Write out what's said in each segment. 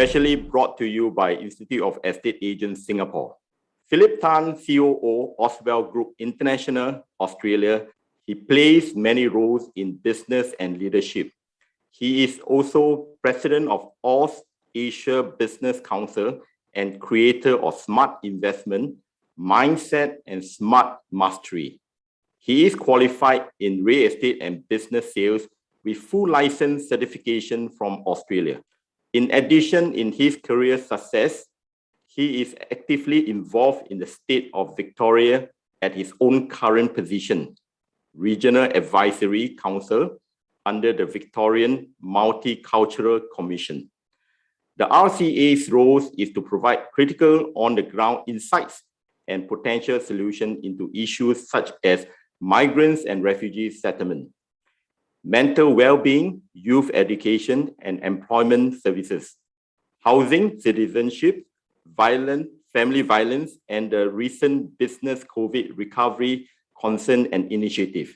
specially brought to you by Institute of Estate Agents Singapore. Philip Tan, COO, Oswell Group International, Australia. He plays many roles in business and leadership. He is also president of Aus Asia Business Council and creator of Smart Investment, Mindset, and Smart Mastery. He is qualified in real estate and business sales with full license certification from Australia. In addition, in his career success, he is actively involved in the state of Victoria at his own current position, Regional Advisory Council under the Victorian Multicultural Commission. The RCA's role is to provide critical on-the-ground insights and potential solutions into issues such as migrants and refugee settlement, mental well-being, youth education and employment services, housing, citizenship, family violence, and the recent business COVID recovery concern and initiative.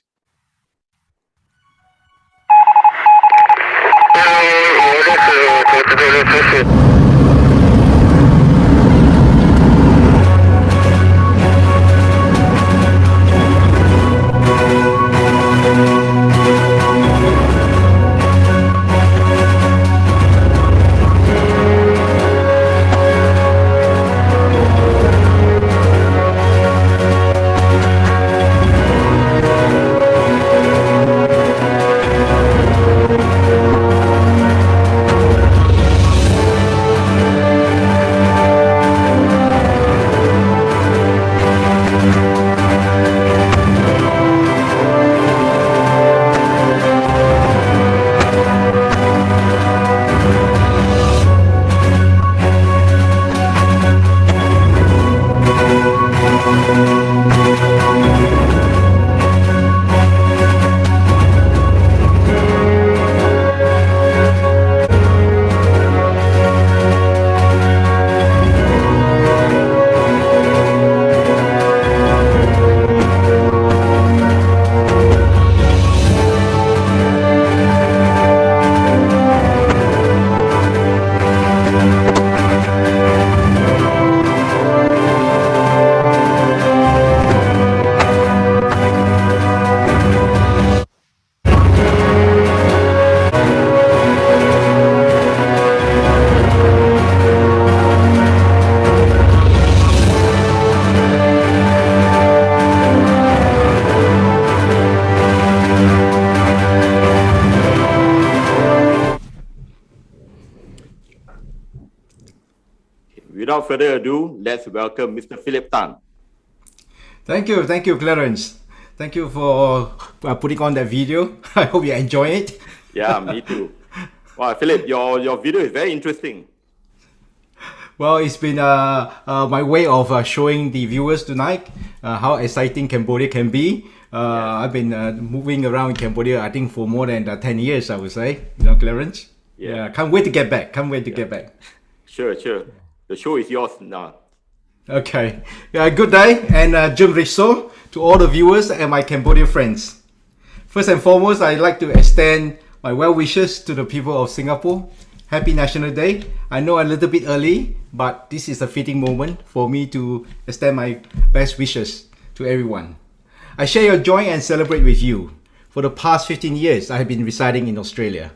Without further ado, let's welcome Mr. Philip Tan. Thank you, Clarence. Thank you for putting on that video. I hope you enjoy it. Yeah, me too. Wow, Philip, your video is very interesting. Well, it's been my way of showing the viewers tonight how exciting Cambodia can be. I've been moving around Cambodia, I think, for more than 10 years, I would say. You know, Clarence? Yeah. Can't wait to get back. Get back. Sure. The show is yours now. Okay. Good day and Jum Riso to all the viewers and my Cambodia friends. First and foremost, I'd like to extend my well wishes to the people of Singapore. Happy National Day. I know a little bit early, but this is a fitting moment for me to extend my best wishes to everyone. I share your joy and celebrate with you. For the past 15 years, I have been residing in Australia.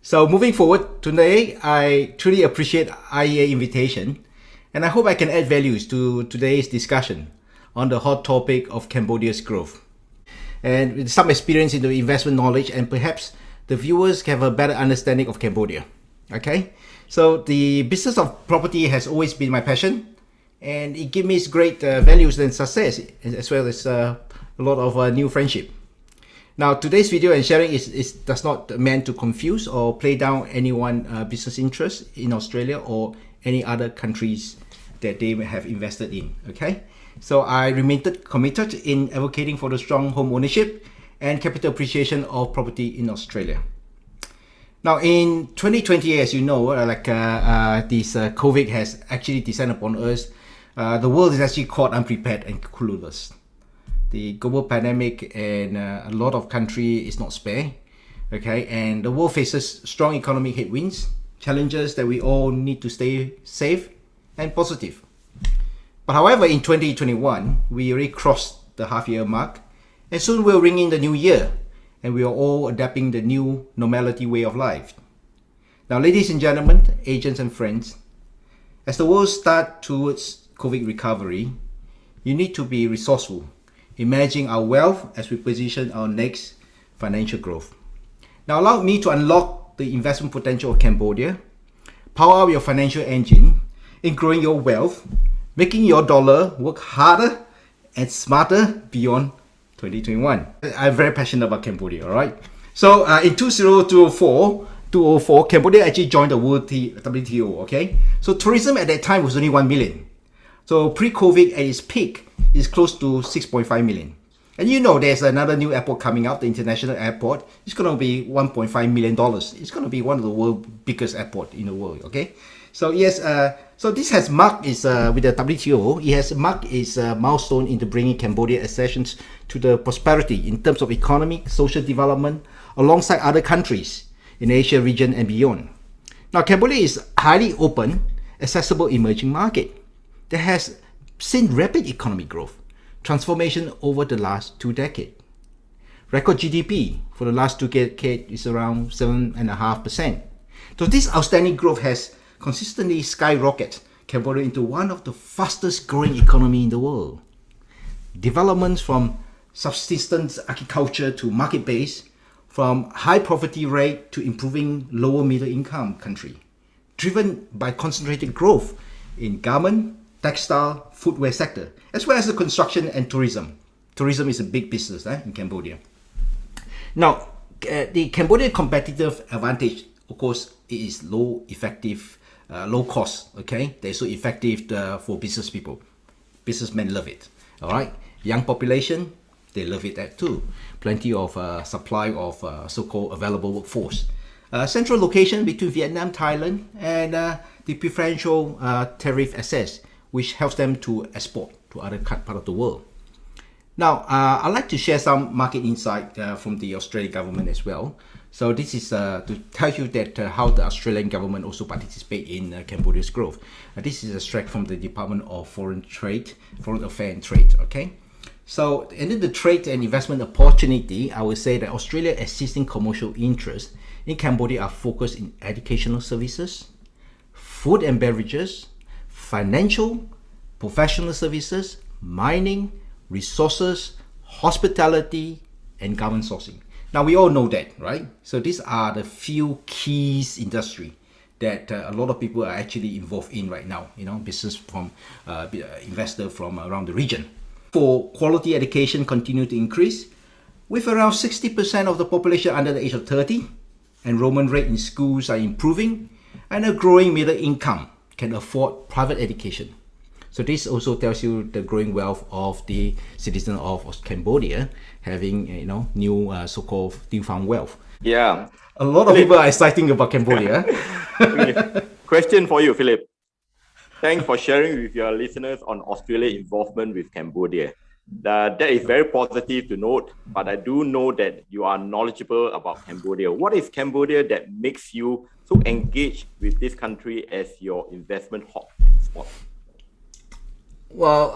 So moving forward, today, I truly appreciate IEA invitation, and I hope I can add values to today's discussion on the hot topic of Cambodia's growth. And with some experience in the investment knowledge, and perhaps the viewers have a better understanding of Cambodia. Okay, so the business of property has always been my passion, and it gives me great values and success, as well as a lot of new friendship. Now, today's video and sharing does not meant to confuse or play down anyone business interest in Australia or any other countries that they may have invested in. Okay, so I remained committed in advocating for the strong home ownership and capital appreciation of property in Australia. Now, in 2020, as you know, this COVID has actually descended upon us. The world is actually caught unprepared and clueless. The global pandemic and a lot of country is not spared. Okay, and the world faces strong economic headwinds, challenges that we all need to stay safe and positive. But however, in 2021, we already crossed the half-year mark, and soon we'll ring in the new year, and we are all adapting the new normality way of life. Now, ladies and gentlemen, agents and friends, as the world starts towards COVID recovery, you need to be resourceful, imagining our wealth as we position our next financial growth. Now, allow me to unlock the investment potential of Cambodia, power up your financial engine in growing your wealth, making your dollar work harder and smarter beyond 2021. I'm very passionate about Cambodia, all right? So in 2004, Cambodia actually joined the World WTO, okay? So tourism at that time was only 1 million. So pre-COVID at its peak is close to 6.5 million. And you know there's another new airport coming up, the international airport. It's going to be $1.5 million. It's going to be one of the world's biggest airport in the world, okay? So yes, so this has marked its, with the WTO, it has marked its milestone into bringing Cambodia accessions to the prosperity in terms of economic, social development, alongside other countries in Asia region and beyond. Now, Cambodia is a highly open, accessible emerging market that has seen rapid economic growth, transformation over the last 2 decades. Record GDP for the last 2 decades is around 7.5%. So this outstanding growth has consistently skyrocketed Cambodia into one of the fastest growing economy in the world. Developments from subsistence agriculture to market-based, from high poverty rate to improving lower middle income country, driven by concentrated growth in garment, textile, footwear sector, as well as the construction and tourism. Tourism is a big business in Cambodia. Now, the Cambodian competitive advantage, of course, is low cost, okay? They're so effective for business people. Businessmen love it, all right? Young population, they love it too. Plenty of supply of so-called available workforce. Central location between Vietnam, Thailand, and the preferential tariff access, which helps them to export to other part of the world. Now, I'd like to share some market insight from the Australian government as well. So this is to tell you that how the Australian government also participate in Cambodia's growth. This is a extract from the Department of Foreign Affairs and Trade, okay? So, and then the trade and investment opportunity, I would say that Australia's existing commercial interests in Cambodia are focused in educational services, food and beverages, financial, professional services, mining, resources, hospitality, and government sourcing. Now, we all know that, right? So these are the few keys industry that a lot of people are actually involved in right now, you know, business from investor from around the region. For quality education continue to increase, with around 60% of the population under the age of 30, enrollment rate in schools are improving, and a growing middle income can afford private education. So this also tells you the growing wealth of the citizen of Cambodia having, you know, new so-called newfound wealth. Yeah. A lot of people are exciting about Cambodia. Question for you, Philip. Thanks for sharing with your listeners on Australia's involvement with Cambodia. That is very positive to note, but I do know that you are knowledgeable about Cambodia. What is Cambodia that makes you so engaged with this country as your investment hotspot? Well,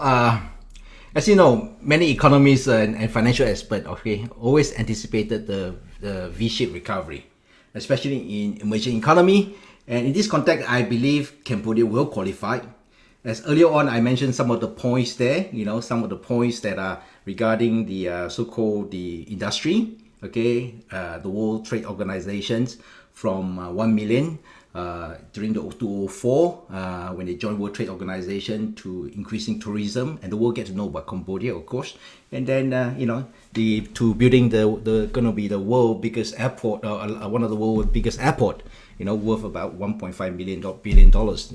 as you know, many economists and financial experts, okay, always anticipated the V-shaped recovery, especially in emerging economy. And in this context, I believe Cambodia will qualify. As earlier on, I mentioned some of the points there, you know, some of the points that are regarding the so-called the industry, okay, the World Trade Organizations from 1 million during the 2004 when they joined World Trade Organization to increasing tourism, and the world get to know about Cambodia, of course. And then you know, to building the gonna be the world biggest airport, one of the world's biggest airport, you know, worth about 1.5 billion.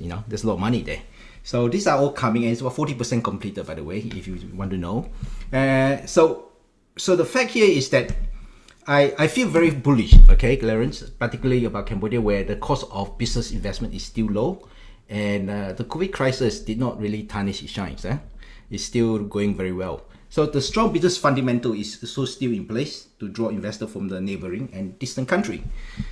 You know, there's a lot of money there. So these are all coming, and it's about 40% completed, by the way, if you want to know. So the fact here is that I feel very bullish, okay, Clarence, particularly about Cambodia, where the cost of business investment is still low, and the COVID crisis did not really tarnish its shines. It's still going very well. So the strong business fundamental is also still in place to draw investors from the neighboring and distant country.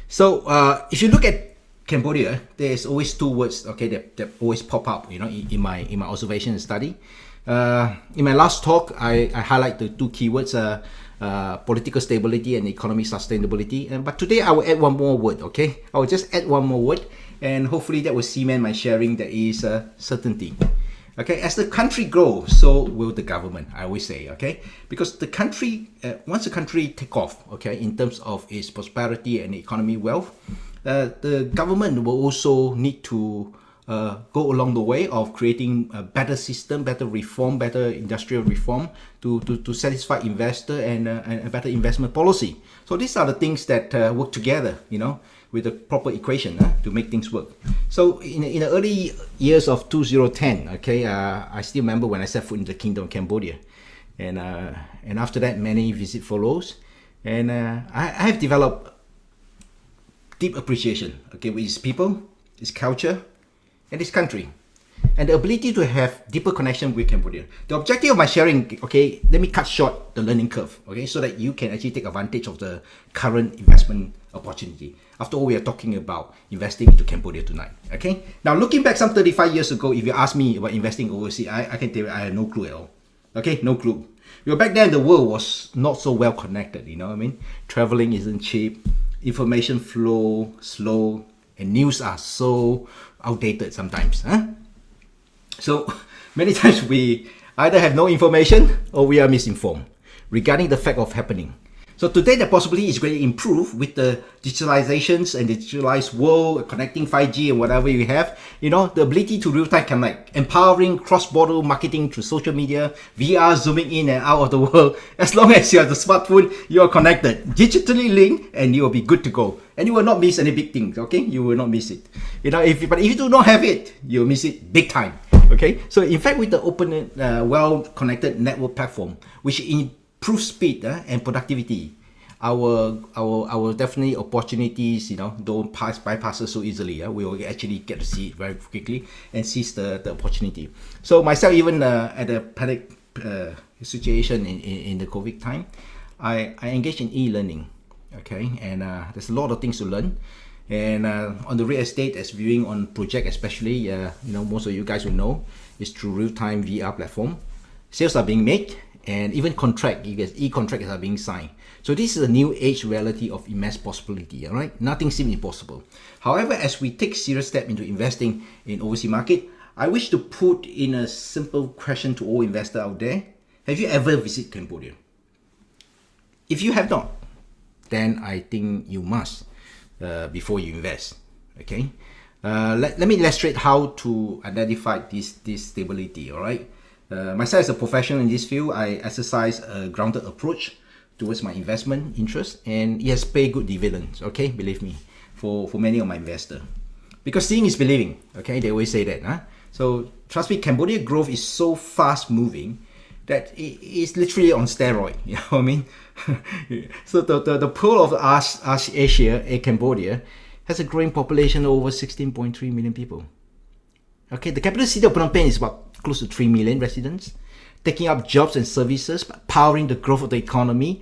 So if you look at Cambodia, there's always two words, okay, that always pop up, in my observation and study. In my last talk, I highlight the two keywords, political stability and economic sustainability. But today I will add one more word, okay? I will just add one more word, and hopefully that will cement my sharing, that is certainty. Okay, as the country grows, so will the government, I always say, okay? Because the country, once the country take off, okay, in terms of its prosperity and economy wealth, the government will also need to go along the way of creating a better system, better reform, better industrial reform to satisfy investor and a better investment policy. So these are the things that work together, with the proper equation to make things work. So in the early years of 2010, okay, I still remember when I set foot in the Kingdom of Cambodia, and after that many visit follows, and I have developed deep appreciation, okay, with its people, its culture, and its country, and the ability to have deeper connection with Cambodia. The objective of my sharing, okay, let me cut short the learning curve, okay, so that you can actually take advantage of the current investment opportunity. After all, we are talking about investing into Cambodia tonight, okay? Now, looking back some 35 years ago, if you ask me about investing overseas, I can tell you I had no clue at all, okay? No clue. Back then, the world was not so well connected, you know what I mean? Traveling isn't cheap, information flow slow, and news are so outdated sometimes, huh? So many times we either have no information or we are misinformed regarding the fact of happening. So today the possibility is going to improve with the digitalizations and the digitalized world, connecting 5G and whatever you have, the ability to real-time connect, empowering cross-border marketing through social media, VR, zooming in and out of the world. As long as you have the smartphone, you are connected, digitally linked, and you will be good to go. And you will not miss any big things, okay? You will not miss it. But if you do not have it, you'll miss it big time, okay? So in fact, with the open, well-connected network platform, which improve speed and productivity, our definitely opportunities, don't bypass us so easily. We will actually get to see it very quickly and seize the opportunity. So myself, even at a panic situation in the COVID time, I engaged in e-learning, okay, and there's a lot of things to learn. And on the real estate, as viewing on project especially, most of you guys will know, is through real-time VR platform. Sales are being made, and even e-contracts are being signed. So this is a new age reality of immense possibility, all right? Nothing seems impossible. However, as we take serious step into investing in overseas market, I wish to put in a simple question to all investors out there. Have you ever visited Cambodia? If you have not, then I think you must before you invest, okay? Let me illustrate how to identify this stability, all right? Myself as a professional in this field, I exercise a grounded approach towards my investment interest, and it has paid good dividends, okay, believe me, for many of my investors. Because seeing is believing, okay, they always say that. Huh? So trust me, Cambodia growth is so fast moving that it is literally on steroid, you know what I mean? So the pool of Asia, Cambodia, has a growing population of over 16.3 million people. Okay, the capital city of Phnom Penh is about close to 3 million residents, taking up jobs and services, powering the growth of the economy.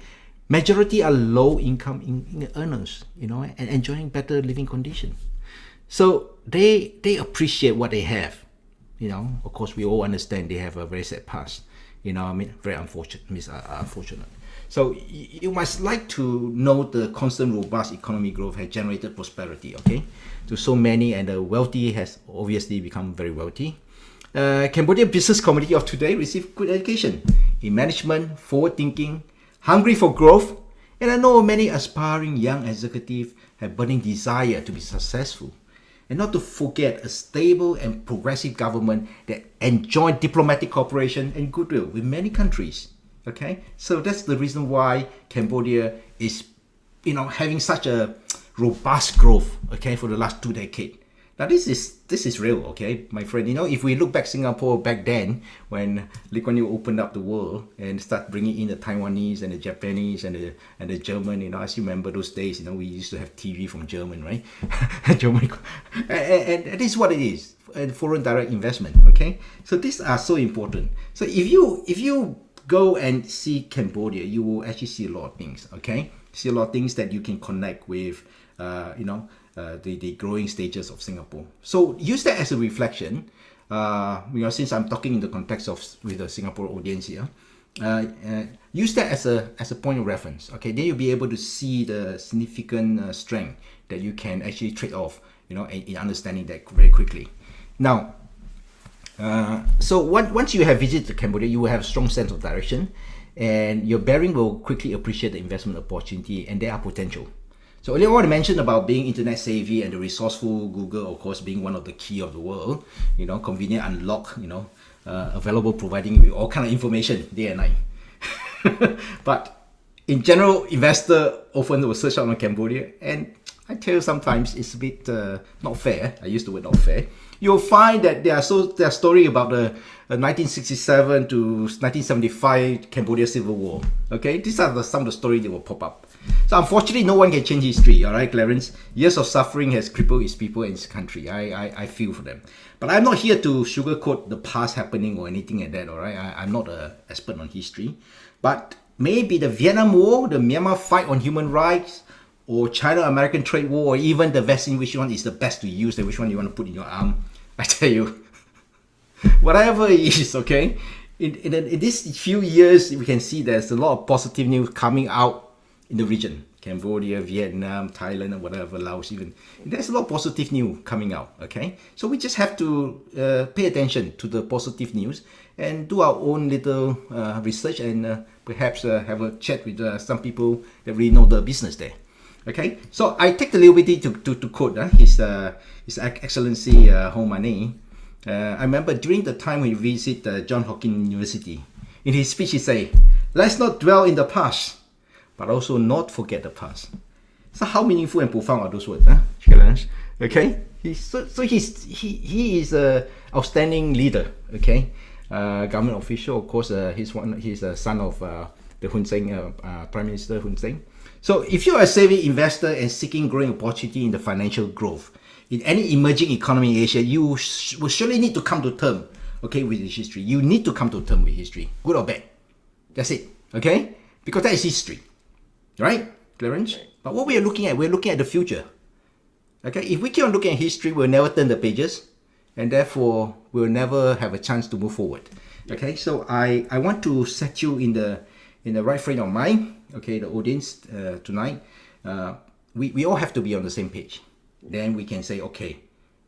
Majority are low-income earners, and enjoying better living conditions. So they appreciate what they have. Of course, we all understand they have a very sad past. Very unfortunate. So you must like to know the constant robust economic growth has generated prosperity, okay, to so many, and the wealthy has obviously become very wealthy. Cambodia business community of today receive good education in management, forward thinking, hungry for growth, and I know many aspiring young executives have burning desire to be successful, and not to forget a stable and progressive government that enjoy diplomatic cooperation and goodwill with many countries. Okay, so that's the reason why Cambodia is, having such a robust growth, okay, for the last 2 decades. Now this is real, okay, my friend. If we look back Singapore back then, when Lee Kuan Yew opened up the world and start bringing in the Taiwanese and the Japanese and the German, I still remember those days. We used to have TV from German, right? German, and this is what it is, foreign direct investment. Okay, so these are so important. So if you go and see Cambodia, you will actually see a lot of things. Okay, see a lot of things that you can connect with. the growing stages of Singapore. So use that as a reflection. Since I'm talking in the context of with the Singapore audience here, use that as a point of reference. Okay, then you'll be able to see the significant strength that you can actually trade off. In understanding that very quickly. Now, so once you have visited Cambodia, you will have a strong sense of direction, and your bearing will quickly appreciate the investment opportunity and their potential. So earlier on I mentioned about being internet savvy and the resourceful Google, of course, being one of the key of the world. Convenient unlock, available, providing you with all kind of information day and night. But in general, investor often will search out on Cambodia, and I tell you sometimes it's a bit not fair. I use the word not fair. You'll find that there are story about the 1967 to 1975 Cambodia Civil War. Okay, these are some of the stories that will pop up. So unfortunately, no one can change history. All right, Clarence. Years of suffering has crippled its people and its country. I feel for them. But I'm not here to sugarcoat the past happening or anything like that. All right, I'm not an expert on history. But maybe the Vietnam War, the Myanmar fight on human rights, or China-American trade war, or even the vaccine, which one is the best to use and which one you want to put in your arm, I tell you, whatever it is, okay? In these few years, we can see there's a lot of positive news coming out in the region. Cambodia, Vietnam, Thailand, and whatever, Laos even. There's a lot of positive news coming out, okay? So we just have to pay attention to the positive news and do our own little research and perhaps have a chat with some people that really know the business there. Okay, so I take the liberty to quote His Excellency Ho Mani. I remember during the time when he visited Johns Hopkins University, in his speech he said, "Let's not dwell in the past, but also not forget the past." So how meaningful and profound are those words, Okay, he is a outstanding leader. Okay, government official. Of course, he's a son of the Hun Sen, Prime Minister Hun Sen. So if you are a savvy investor and seeking growing opportunity in the financial growth in any emerging economy in Asia, you will surely need to come to terms, okay, with this history. You need to come to terms with history, good or bad. That's it, okay? Because that is history, right, Clarence? But what we are looking at, we're looking at the future. Okay, if we keep on looking at history, we'll never turn the pages, and therefore we'll never have a chance to move forward. Okay, so I want to set you in the right frame of mind. Okay, the audience tonight, we all have to be on the same page. Then we can say, okay,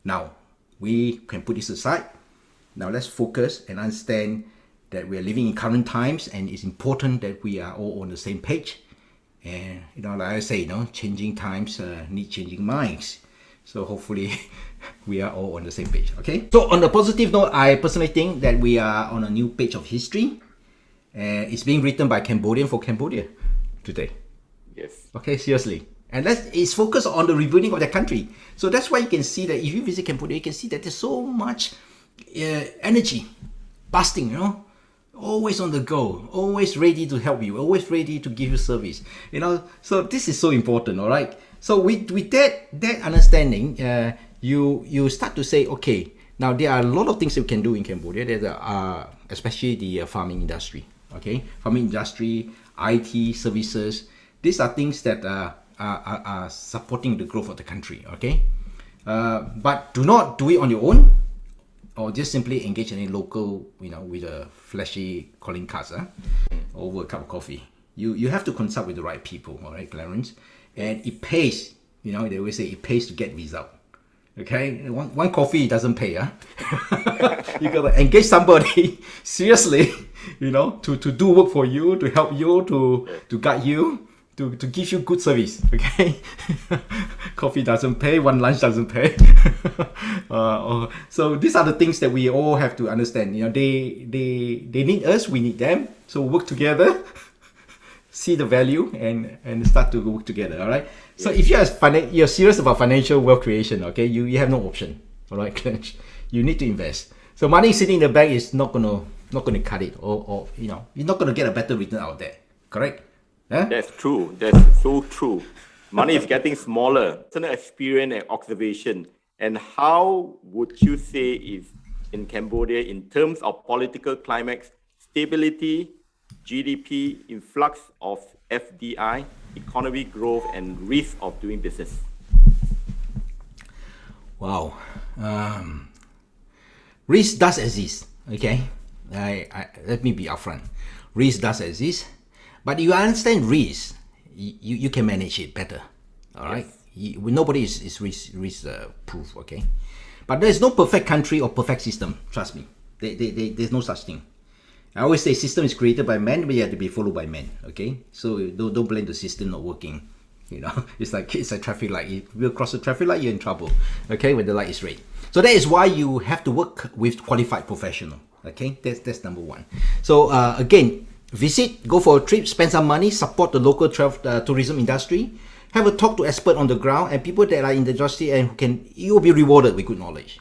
now we can put this aside. Now let's focus and understand that we are living in current times, and it's important that we are all on the same page. And like I say, changing times need changing minds. So hopefully we are all on the same page. Okay. So on a positive note, I personally think that we are on a new page of history. It's being written by Cambodian for Cambodia today. Yes. Okay, seriously. And it's focused on the rebuilding of their country. So that's why you can see that if you visit Cambodia, you can see that there's so much energy, busting, always on the go, always ready to help you, always ready to give you service. So this is so important, all right? So with that understanding, you start to say, okay, now there are a lot of things that we can do in Cambodia. There are especially the farming industry. Okay, farming industry, IT services. These are things that are supporting the growth of the country. Okay, but do not do it on your own, or just simply engage in a local, with a flashy calling cards, over a cup of coffee. You have to consult with the right people. All right, Clarence, and it pays. They always say it pays to get result. Okay, one coffee doesn't pay. You gotta engage somebody seriously, to do work for you, to help you, to guide you, to give you good service. Okay, coffee doesn't pay, one lunch doesn't pay. So these are the things that we all have to understand. They need us, we need them. So work together, see the value, and start to work together. All right. So if you're serious about financial wealth creation, okay, you have no option. All right, you need to invest. So money sitting in the bank is not gonna cut it, or you're not gonna get a better return out there. Correct? Huh? That's true. That's so true. Money is getting smaller. Personal experience and observation. And how would you say is in Cambodia in terms of political climax, stability, GDP, influx of FDI, economic growth, and risk of doing business? Wow. Risk does exist, okay? Let me be upfront. Risk does exist, but you understand risk, you can manage it better, all right? Nobody is risk proof, okay? But there's no perfect country or perfect system, trust me. There's no such thing. I always say system is created by men, but you have to be followed by men, okay? So don't blame the system not working. You know, it's like traffic light. If you cross the traffic light, you're in trouble, okay, when the light is red. So that is why you have to work with qualified professional, okay? That's number one. So again, visit, go for a trip, spend some money, support the local tourism industry, have a talk to expert on the ground and people that are in the industry and you will be rewarded with good knowledge.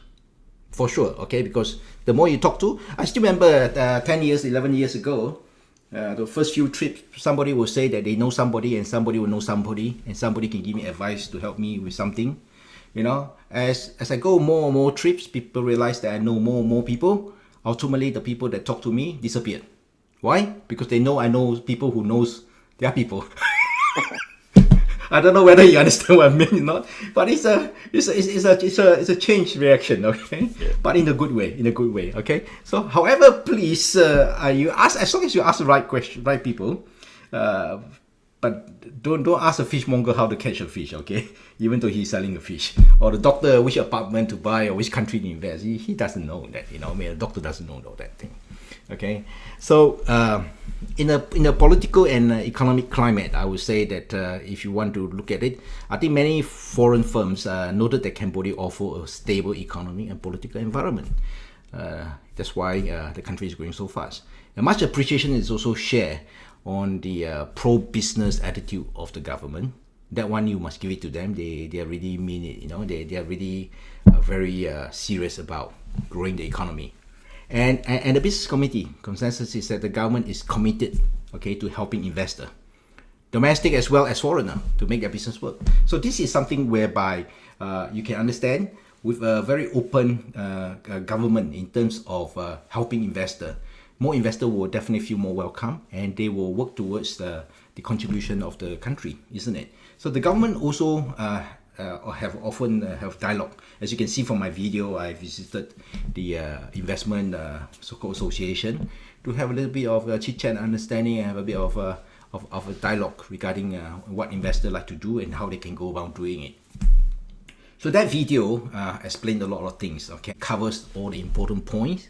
For sure, okay? Because the more you talk to, I still remember 10 years, 11 years ago, the first few trips, somebody will say that they know somebody and somebody will know somebody and somebody can give me advice to help me with something. You know, as I go more and more trips, people realize that I know more and more people. Ultimately, the people that talk to me disappeared. Why? Because they know I know people who knows their people. I don't know whether you understand what I mean or not, but it's a change reaction, okay? Yeah. But in a good way, okay? So, however, please, you ask as long as you ask the right question, right people, but don't ask a fishmonger how to catch a fish, okay? Even though he's selling a fish, or the doctor which apartment to buy or which country to invest, he doesn't know that, you know. I mean, the doctor doesn't know all that thing. Okay, so in a political and economic climate, I would say that if you want to look at it, I think many foreign firms noted that Cambodia offer a stable economy and political environment. That's why the country is growing so fast. And much appreciation is also shared on the pro-business attitude of the government. That one you must give it to them. They really mean it. You know, they are really very serious about growing the economy. And the business committee consensus is that the government is committed, okay, to helping investor, domestic as well as foreigner, to make their business work. So this is something whereby you can understand with a very open government in terms of helping investor. More investor will definitely feel more welcome and they will work towards the contribution of the country, isn't it? So the government also have dialogue. As you can see from my video, I visited the investment so-called association to have a little bit of chit-chat understanding and have a bit of a dialogue regarding what investors like to do and how they can go about doing it. So that video explained a lot of things, okay? Covers all the important points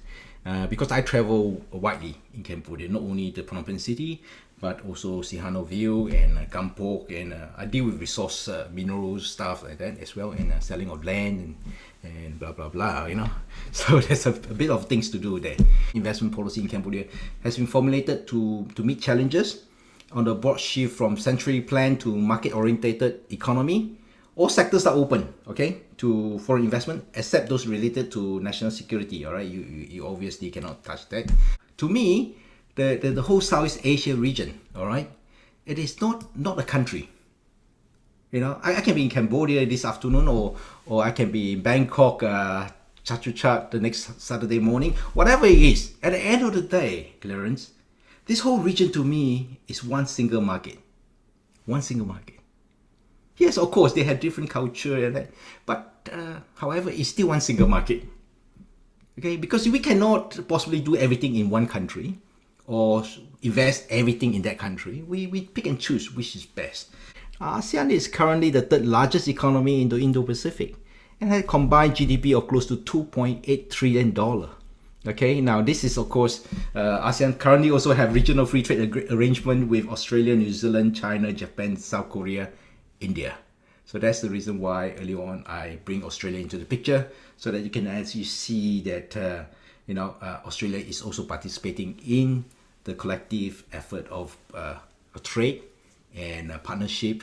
because I travel widely in Cambodia, not only the Phnom Penh city, but also Sihanouk View and Kampok, and I deal with resource minerals, stuff like that as well, and selling of land and blah blah blah, you know. So there's a bit of things to do there. Investment policy in Cambodia has been formulated to meet challenges on the broad shift from centrally planned to market-oriented economy. All sectors are open, okay, to foreign investment, except those related to national security. All right, you obviously cannot touch that. To me, the whole Southeast Asia region, all right, it is not a country. You know, I can be in Cambodia this afternoon, or I can be in Bangkok, Chatuchak the next Saturday morning. Whatever it is, at the end of the day, Clarence, this whole region to me is one single market. One single market. Yes, of course, they have different culture and that, but however, it's still one single market. Okay, because we cannot possibly do everything in one country or invest everything in that country. We pick and choose which is best. ASEAN is currently the third largest economy in the Indo-Pacific and had a combined GDP of close to $2.8 trillion. Okay, now this is of course, ASEAN currently also have regional free trade arrangement with Australia, New Zealand, China, Japan, South Korea, India. So that's the reason why earlier on I bring Australia into the picture, so that you can actually see that Australia is also participating in the collective effort of a trade and a partnership,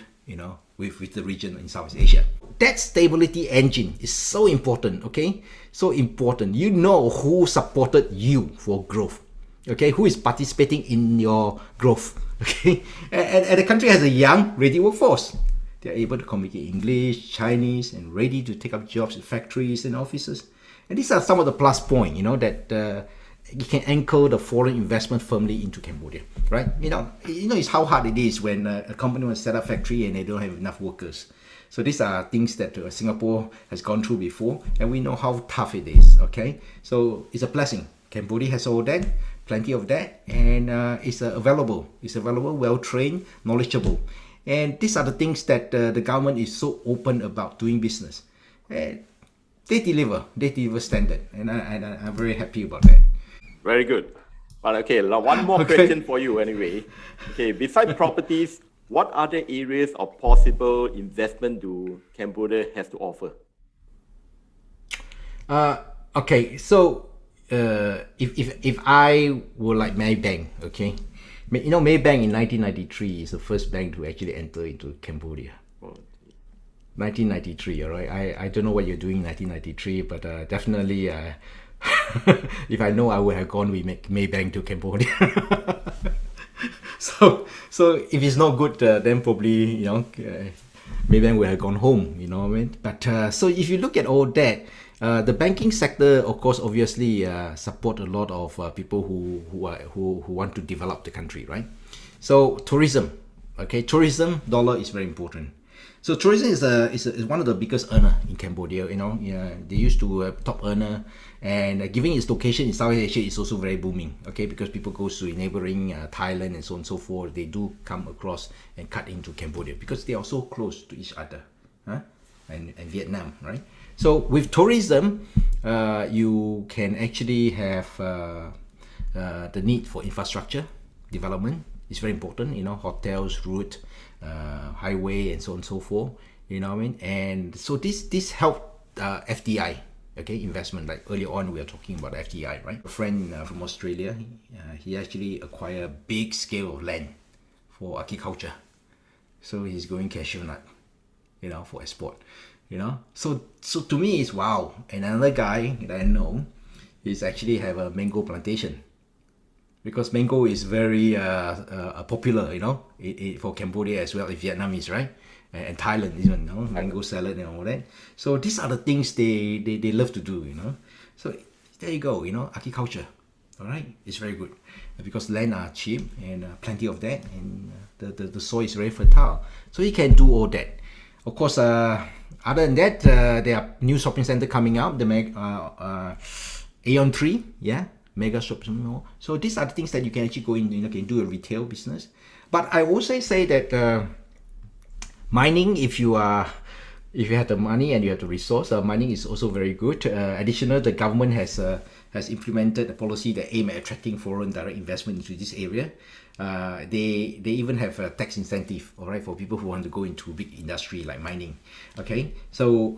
with the region in Southeast Asia. That stability engine is so important, okay? So important. You know who supported you for growth, okay? Who is participating in your growth, okay? And the country has a young, ready workforce. They're able to communicate English, Chinese, and ready to take up jobs in factories and offices. And these are some of the plus points, that you can anchor the foreign investment firmly into Cambodia, right? It's how hard it is when a company wants to set up a factory and they don't have enough workers. So these are things that Singapore has gone through before, and we know how tough it is. Okay, so it's a blessing. Cambodia has all that, plenty of that, and it's available. It's available, well trained, knowledgeable, and these are the things that the government is so open about doing business. And they deliver standard, and I'm very happy about that. Very good. But okay, now one more question for you anyway. Okay, besides properties, what other areas of possible investment do Cambodia has to offer? Okay, so if I were like Maybank, okay, you know Maybank in 1993 is the first bank to actually enter into Cambodia. 1993, all right. I don't know what you're doing in 1993, but definitely, if I know, I would have gone with Maybank to Cambodia. So if it's not good, then probably Maybank would have gone home. You know what I mean? But so if you look at all that, the banking sector, of course, obviously support a lot of people who want to develop the country, right? So tourism, okay, tourism dollar is very important. So tourism is one of the biggest earner in Cambodia. You know, yeah, they used to top earner, and given its location in Southeast Asia, it's also very booming. Okay, because people go to neighboring Thailand and so on and so forth. They do come across and cut into Cambodia because they are so close to each other, huh? And Vietnam, right? So with tourism, you can actually have the need for infrastructure development. It's very important, you know, hotels, route, highway, and so on and so forth. You know what I mean? And so this helped FDI, okay, investment. Like earlier on, we were talking about FDI, right? A friend from Australia, he actually acquired a big scale of land for agriculture. So he's going cashew nut, you know, for export. You know, so to me it's wow. And another guy that I know, he's actually have a mango plantation, because mango is very popular, you know, for Cambodia as well as Vietnamese, right? And Thailand, you know, mango salad and all that. So these are the things they love to do, you know. So there you go, you know, agriculture, all right, it's very good because land are cheap and plenty of that, and the soil is very fertile, so you can do all that. Of course, other than that, there are new shopping center coming out, the Aeon 3, yeah, mega shopping mall. So these are the things that you can actually go in, you can do a retail business. But I also say that mining, if you have the money and you have the resource, mining is also very good. Additional, the government has implemented a policy that aim at attracting foreign direct investment into this area. They even have a tax incentive, all right, for people who want to go into big industry like mining. Okay, so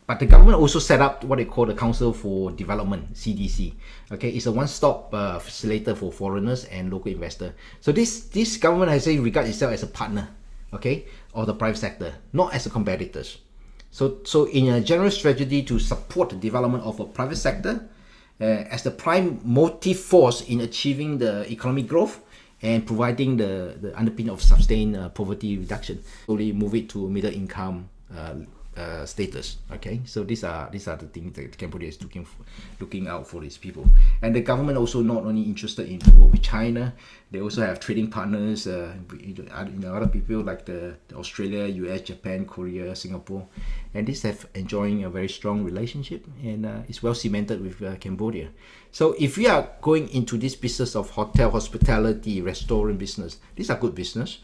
but the government also set up what they call the Council for Development, CDC. Okay, it's a one-stop facilitator for foreigners and local investors. So this government has regard itself as a partner, okay, of the private sector, not as a competitors. So in a general strategy to support the development of a private sector as the prime motive force in achieving the economic growth and providing the underpinning of sustained poverty reduction, slowly move it to middle income status. Okay, so these are the things that Cambodia is looking out for these people. And the government also not only interested in to work with China, they also have trading partners, other people like the Australia, US, Japan, Korea, Singapore, and these have enjoying a very strong relationship, and it's well cemented with Cambodia. So if we are going into this business of hotel, hospitality, restaurant business, these are good business.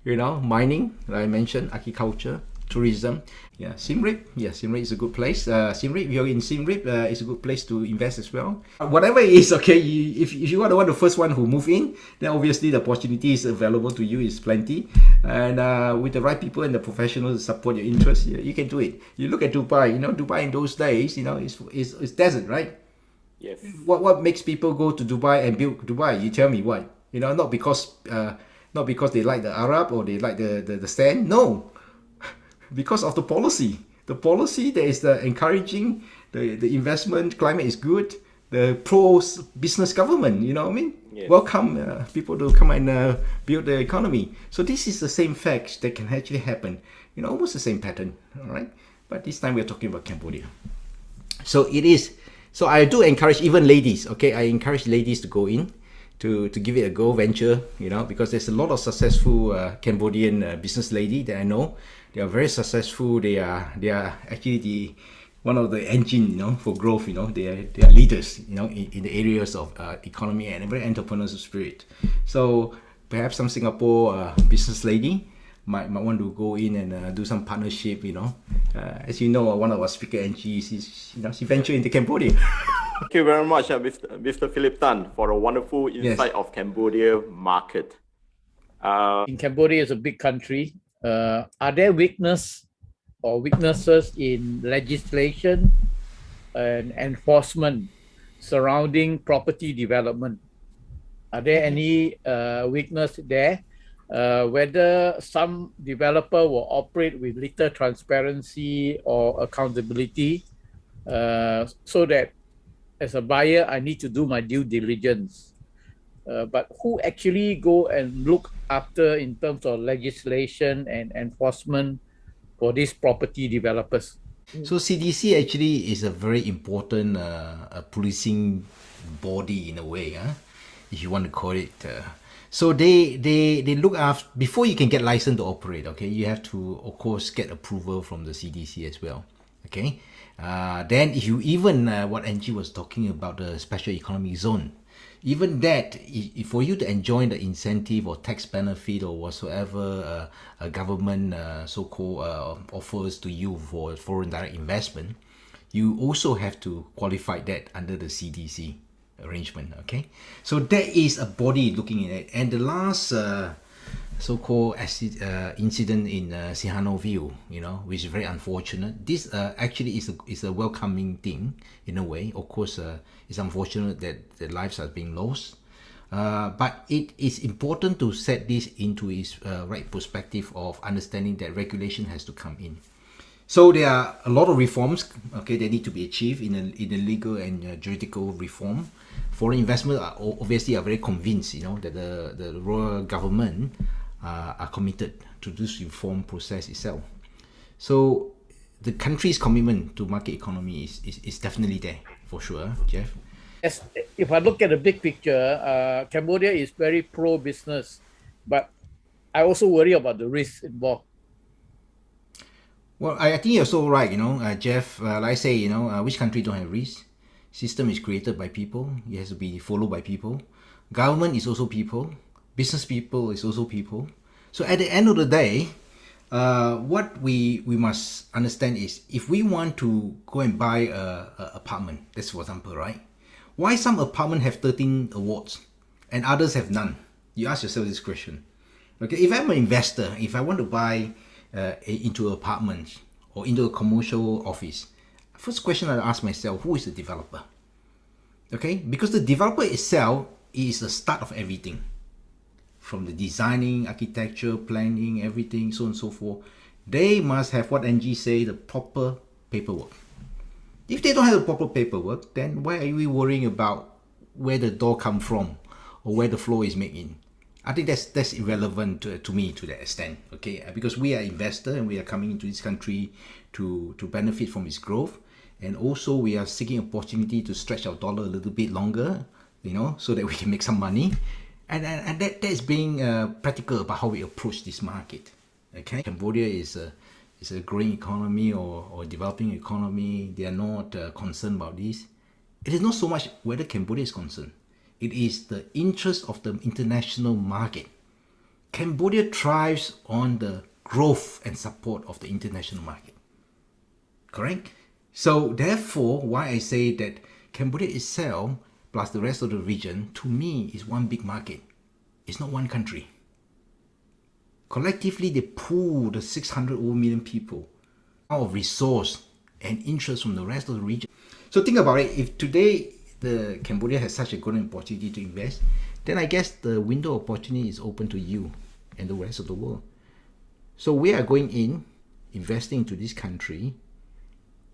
You know, mining, like I mentioned, agriculture, tourism. Yeah, Siem Reap. Yeah, Siem Reap is a good place. Siem Reap, if you're in Siem Reap, it's a good place to invest as well. Whatever it is, okay, if you are the first one who move in, then obviously the opportunities available to you is plenty. And with the right people and the professionals to support your interests, you can do it. You look at Dubai, you know, Dubai in those days, you know, it's desert, right? Yes. What makes people go to Dubai and build Dubai? You tell me why? You know, not because they like the Arab or they like the sand. No. Because of the policy. The policy that is encouraging the investment climate is good. The pro-business government, you know what I mean? Yes. Welcome people to come and build the economy. So this is the same facts that can actually happen. You know, almost the same pattern, all right? But this time we're talking about Cambodia. So it is. So I do encourage even ladies, okay? I encourage ladies to go in, to give it a go, venture, you know, because there's a lot of successful Cambodian business lady that I know. They are very successful. They are actually one of the engine, for growth. They are leaders, in the areas of economy and very entrepreneurial spirit. So perhaps some Singapore business lady might want to go in and do some partnership. As you know, one of our speaker NGs she ventured into Cambodia. Thank you very much, Mr. Philip Tan, for a wonderful insight of Cambodia market. In Cambodia is a big country. Are there weaknesses in legislation and enforcement surrounding property development? Are there any weakness there? Whether some developer will operate with little transparency or accountability, so that as a buyer, I need to do my due diligence. But who actually go and look after in terms of legislation and enforcement for these property developers? So CDC actually is a very important policing body in a way, if you want to call it. So they look after, before you can get license to operate, okay, you have to, of course, get approval from the CDC as well, okay. Then if you even, what Angie was talking about, the special economic zone, even that, for you to enjoy the incentive or tax benefit or whatsoever a government so-called offers to you for foreign direct investment, you also have to qualify that under the CDC arrangement, okay? So there is a body looking at it. And the last so-called incident in Sihanoukville, which is very unfortunate. This actually is a welcoming thing in a way. Of course, it's unfortunate that the lives are being lost. But it is important to set this into its right perspective of understanding that regulation has to come in. So there are a lot of reforms, okay, that need to be achieved in the legal and juridical reform. Foreign investment obviously are very convinced, that the royal government are committed to this reform process itself. So the country's commitment to market economy is definitely there, for sure, Jeff. Yes, if I look at the big picture, Cambodia is very pro-business, but I also worry about the risks involved. Well, I think you're so right, Jeff. Like I say, which country don't have risk? System is created by people. It has to be followed by people. Government is also people. Business people is also people. So at the end of the day, what we must understand is, if we want to go and buy a apartment, that's for example, right? Why some apartment have 13 awards and others have none? You ask yourself this question. Okay, if I'm an investor, if I want to buy into an apartment or into a commercial office, first question I ask myself, who is the developer? Okay, because the developer itself is the start of everything. From the designing, architecture, planning, everything, so on and so forth. They must have, what Angie say, the proper paperwork. If they don't have the proper paperwork, then why are we worrying about where the door come from or where the floor is made in? I think that's irrelevant to me to that extent, okay? Because we are investor and we are coming into this country to benefit from its growth, and also we are seeking opportunity to stretch our dollar a little bit longer, so that we can make some money, and that is being practical about how we approach this market, okay? Cambodia is a growing economy or developing economy. They are not concerned about this. It is not so much whether Cambodia is concerned. It is the interest of the international market. Cambodia thrives on the growth and support of the international market. Correct? So therefore, why I say that Cambodia itself plus the rest of the region, to me, is one big market. It's not one country. Collectively, they pull the 600 million people out of resource and interest from the rest of the region. So think about it. If today the Cambodia has such a golden opportunity to invest, then I guess the window of opportunity is open to you and the rest of the world. So we are going in, investing into this country.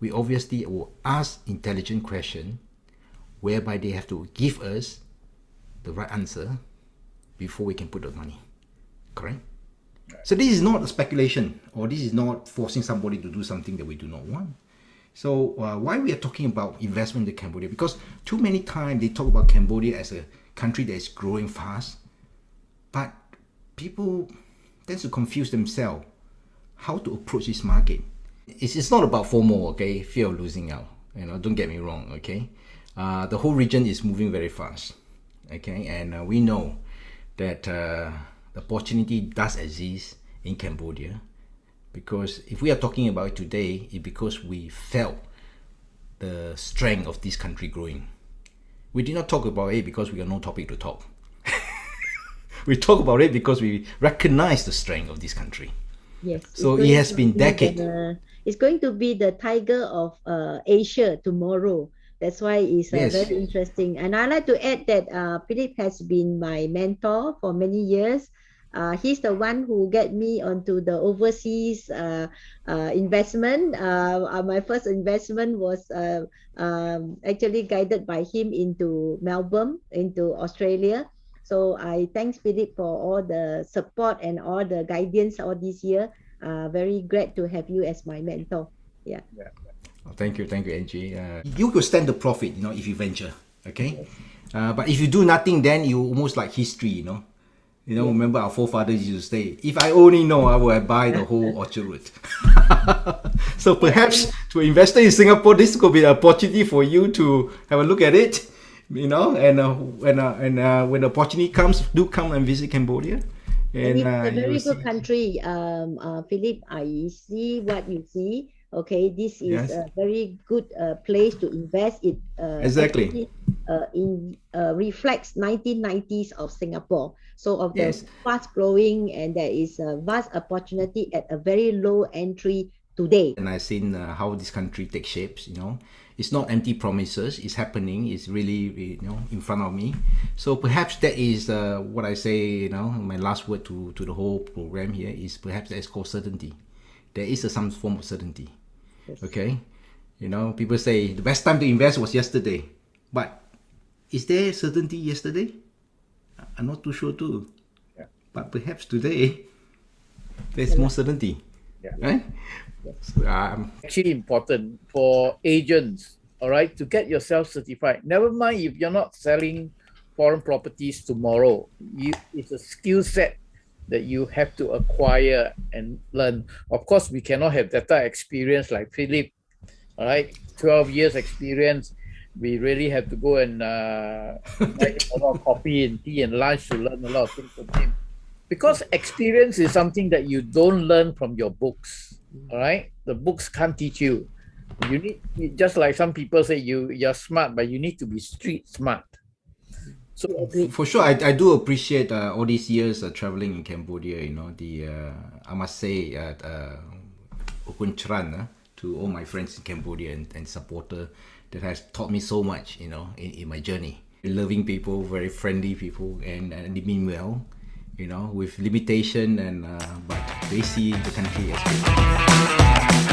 We obviously will ask intelligent questions whereby they have to give us the right answer before we can put the money. Correct? So this is not a speculation, or this is not forcing somebody to do something that we do not want. So why we are talking about investment in Cambodia? Because too many times they talk about Cambodia as a country that is growing fast, but people tend to confuse themselves. how to approach this market. It's not about FOMO, okay, fear of losing out. Don't get me wrong, okay. The whole region is moving very fast, okay, and we know that the opportunity does exist in Cambodia, because if we are talking about it today, it's because we felt the strength of this country growing. We did not talk about it because we got no topic to talk. We talk about it because we recognize the strength of this country. Yes. So it has been decades. It's going to be the tiger of Asia tomorrow. That's why it's Yes. very interesting. And I like to add that Philip has been my mentor for many years. He's the one who get me onto the overseas investment. My first investment was actually guided by him into Melbourne, into Australia. So I thank Philip for all the support and all the guidance all this year. Very glad to have you as my mentor. Yeah. Oh, thank you, Angie. You could stand the profit, if you venture, okay? But if you do nothing, then you almost like history, Remember our forefathers used to say, if I only know, I would buy the whole Orchard Road. So perhaps to investor in Singapore, this could be an opportunity for you to have a look at it, and when the opportunity comes, do come and visit Cambodia. And it's a very good country, Philip. I see what you see. Okay, this is Yes. a very good place to invest. It Exactly. actually, reflects 1990s of Singapore. So of the Yes. fast growing, and there is a vast opportunity at a very low entry today. And I've seen how this country takes shapes, It's not empty promises, it's happening, it's really, in front of me. So perhaps that is what I say, my last word to the whole program here is perhaps that is called certainty. There is some form of certainty, okay? People say the best time to invest was yesterday. But is there certainty yesterday? I'm not too sure too. Yeah. But perhaps today, there's more certainty, right? So, Actually important for agents, all right, to get yourself certified. Never mind if you're not selling foreign properties tomorrow. It's a skill set that you have to acquire and learn. Of course, we cannot have that experience like Philip, all right, 12 years experience. We really have to go and buy a lot of coffee and tea and lunch to learn a lot of things from him. Because experience is something that you don't learn from your books. All right, the books can't teach you. You need, just like some people say, you're smart, but you need to be street smart. So for sure, I do appreciate all these years traveling in Cambodia. I must say, Okun Chran to all my friends in Cambodia and supporter that has taught me so much, in my journey. Loving people, very friendly people, and they mean well. With limitation, and but they see the country as well.